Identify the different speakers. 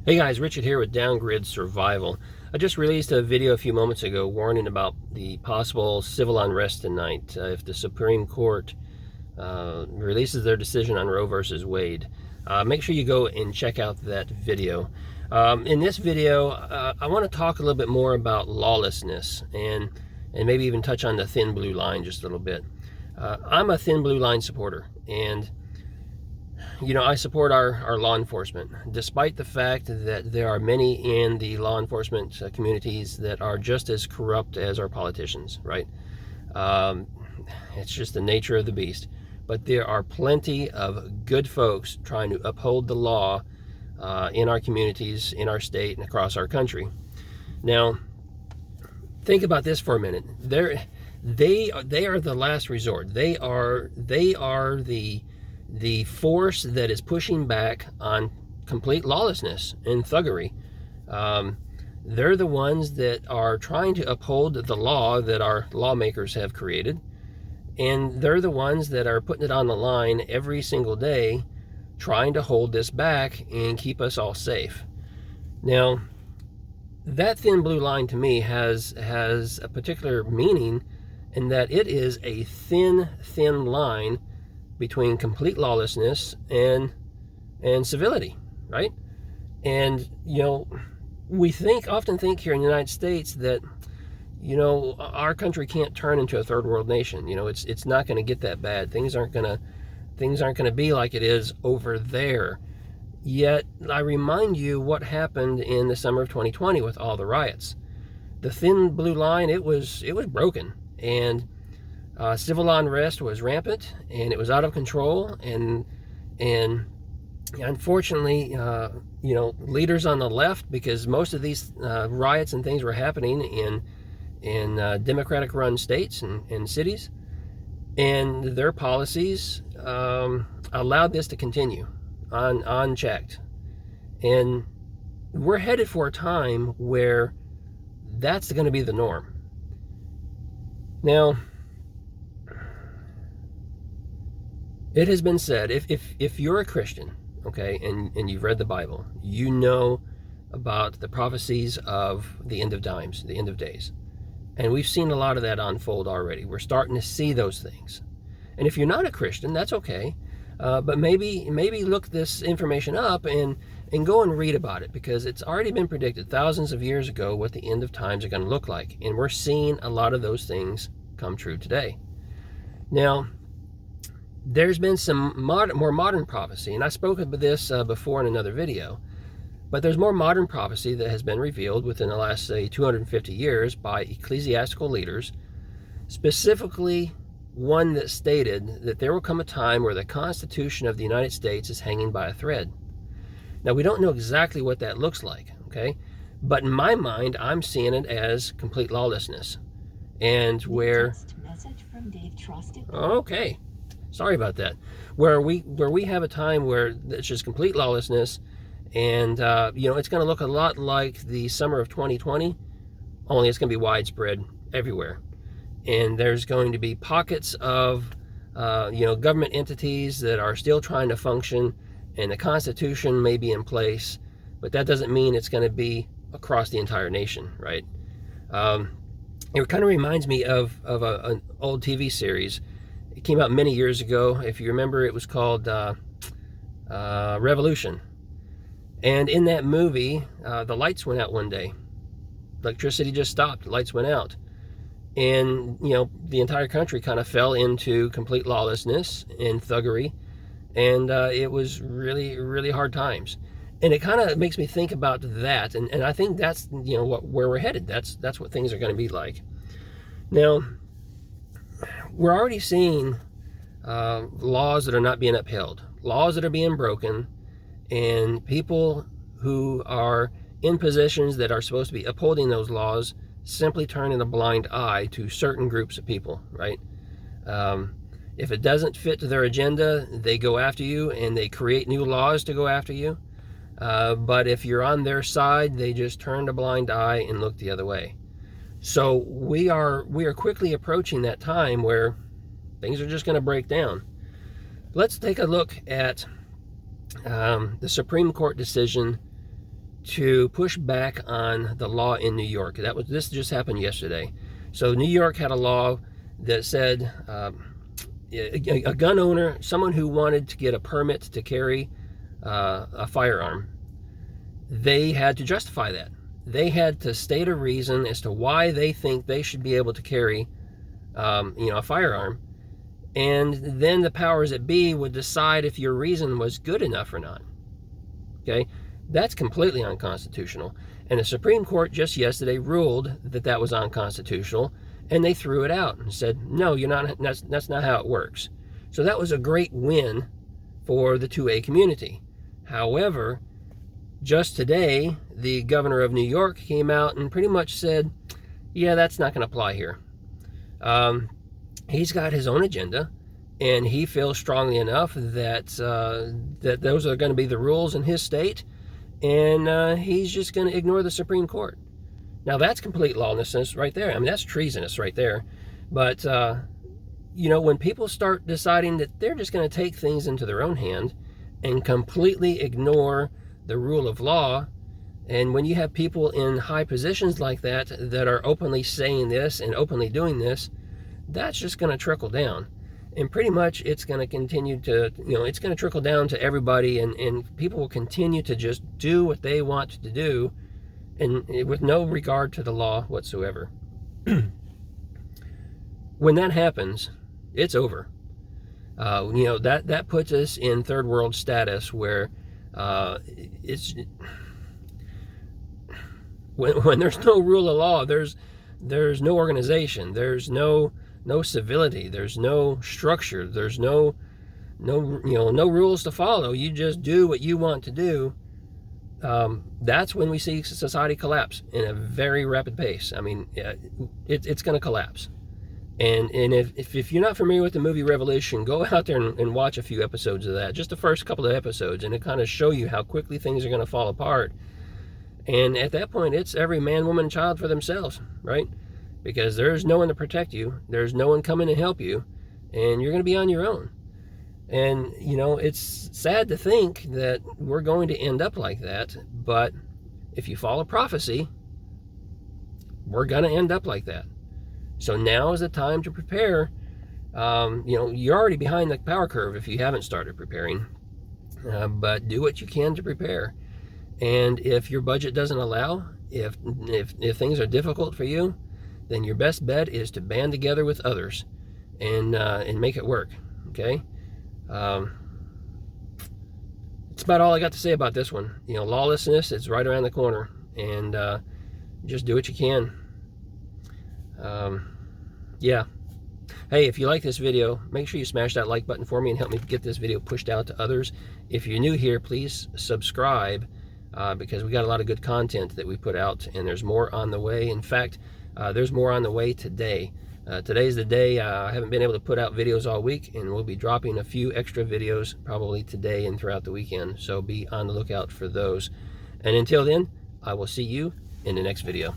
Speaker 1: Hey guys, Richard here with Downgrid Survival. I just released a video a few moments ago warning about the possible civil unrest tonight if the Supreme Court releases their decision on Roe versus Wade. Make sure you go and check out that video. In this video, I want to talk a little bit more about lawlessness and maybe even touch on the thin blue line just a little bit. I'm a thin blue line supporter, and you know, I support our law enforcement, despite the fact that there are many in the law enforcement communities that are just as corrupt as our politicians, right? It's just the nature of the beast. But there are plenty of good folks trying to uphold the law in our communities, in our state, and across our country. Now, think about this for a minute. They are the last resort. They are the force that is pushing back on complete lawlessness and thuggery. They're the ones that are trying to uphold the law that our lawmakers have created, and they're the ones that are putting it on the line every single day, trying to hold this back and keep us all safe. Now, that thin blue line to me has a particular meaning in that it is a thin line between complete lawlessness and civility, right? And you know, we often think here in the United States that, you know, our country can't turn into a third world nation. You know, it's not going to get that bad. Things aren't going to be like it is over there. Yet I remind you what happened in the summer of 2020 with all the riots. The thin blue line, it was broken, and civil unrest was rampant, and it was out of control, and unfortunately, you know, leaders on the left, because most of these riots and things were happening in Democratic-run states and cities, and their policies allowed this to continue unchecked. And we're headed for a time where that's going to be the norm. Now, it has been said, if you're a Christian, okay, and you've read the Bible, you know about the prophecies of the end of times, the end of days. And we've seen a lot of that unfold already. We're starting to see those things. And if you're not a Christian, that's okay. But maybe look this information up and go and read about it, because it's already been predicted thousands of years ago what the end of times are going to look like. And we're seeing a lot of those things come true today. Now, there's been some more modern prophecy, and I spoke about this before in another video, but there's more modern prophecy that has been revealed within the last, say, 250 years by ecclesiastical leaders, specifically one that stated that there will come a time where the Constitution of the United States is hanging by a thread. Now, we don't know exactly what that looks like, okay? But in my mind, I'm seeing it as complete lawlessness. And where...
Speaker 2: Message from Dave Trusted.
Speaker 1: Okay. Sorry about that. Where we have a time where it's just complete lawlessness, and you know, it's going to look a lot like the summer of 2020, only it's going to be widespread everywhere. And there's going to be pockets of you know, government entities that are still trying to function, and the Constitution may be in place, but that doesn't mean it's going to be across the entire nation, right? It kind of reminds me of an old TV series. It came out many years ago. If you remember, it was called Revolution. And in that movie, the lights went out one day. Electricity just stopped. Lights went out. And, you know, the entire country kind of fell into complete lawlessness and thuggery. And it was really, really hard times. And it kind of makes me think about that. And I think that's, you know, where we're headed. That's what things are going to be like. Now, we're already seeing laws that are not being upheld, laws that are being broken, and people who are in positions that are supposed to be upholding those laws simply turning a blind eye to certain groups of people, right? If it doesn't fit to their agenda, they go after you and they create new laws to go after you. But if you're on their side, they just turn a blind eye and look the other way. So we are quickly approaching that time where things are just going to break down. Let's take a look at the Supreme Court decision to push back on the law in New York. This just happened yesterday. So New York had a law that said a gun owner, someone who wanted to get a permit to carry a firearm, they had to justify that. They had to state a reason as to why they think they should be able to carry a firearm, and then the powers that be would decide if your reason was good enough or not. Okay, that's completely unconstitutional, and the Supreme Court just yesterday ruled that that was unconstitutional, and they threw it out and said, no, you're not. That's not how it works. So that was a great win for the 2A community. However, just today, the governor of New York came out and pretty much said, yeah, that's not going to apply here. He's got his own agenda, and he feels strongly enough that that those are going to be the rules in his state, and he's just going to ignore the Supreme Court. Now, that's complete lawlessness right there. I mean, that's treasonous right there. But, when people start deciding that they're just going to take things into their own hand and completely ignore the rule of law, and when you have people in high positions like that that are openly saying this and openly doing this, that's just going to trickle down. And pretty much it's going to continue to, it's going to trickle down to everybody, and people will continue to just do what they want to do, and with no regard to the law whatsoever. When that happens, it's over. That puts us in third world status, where it's when there's no rule of law, there's no organization, there's no civility, there's no structure, there's no rules to follow. You just do what you want to do. That's when we see society collapse in a very rapid pace. I mean, it's going to collapse. And if you're not familiar with the movie Revolution, go out there and watch a few episodes of that, just the first couple of episodes, and it kind of show you how quickly things are going to fall apart. And at that point, it's every man, woman, and child for themselves, right? Because there's no one to protect you, there's no one coming to help you, and you're going to be on your own. And, it's sad to think that we're going to end up like that, but if you follow prophecy, we're going to end up like that. So now is the time to prepare. You're already behind the power curve if you haven't started preparing, but do what you can to prepare. And if your budget doesn't allow, if things are difficult for you, then your best bet is to band together with others and make it work. Okay. It's about all I got to say about this one. Lawlessness is right around the corner, and just do what you can. Yeah. Hey, if you like this video, make sure you smash that like button for me and help me get this video pushed out to others. If you're new here, please subscribe, because we got a lot of good content that we put out, and there's more on the way. In fact, there's more on the way today. Today's the day. I haven't been able to put out videos all week, and we'll be dropping a few extra videos probably today and throughout the weekend. So be on the lookout for those. And until then, I will see you in the next video.